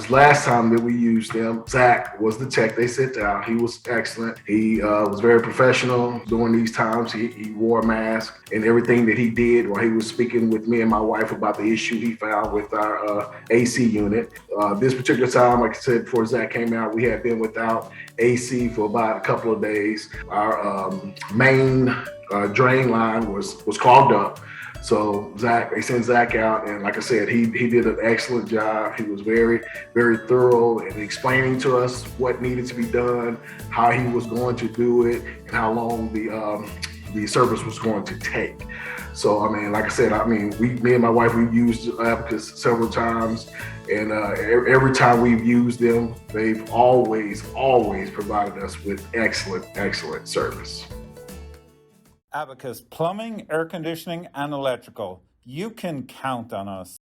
This last time that we used them, Zach was the tech they sent out. He was excellent. He was very professional during these times. He wore a mask, and everything that he did while he was speaking with me and my wife about the issue he found with our AC unit. This particular time, like I said, before Zach came out, we had been without AC for about a couple of days. Our main drain line was clogged up. So they sent Zach out, and like I said, he did an excellent job. He was very, very thorough in explaining to us what needed to be done, how he was going to do it, and how long the service was going to take. So, I mean, like I said, me and my wife, we've used Abacus several times, and every time we've used them, they've always provided us with excellent service. Abacus Plumbing, Air Conditioning, and Electrical. You can count on us.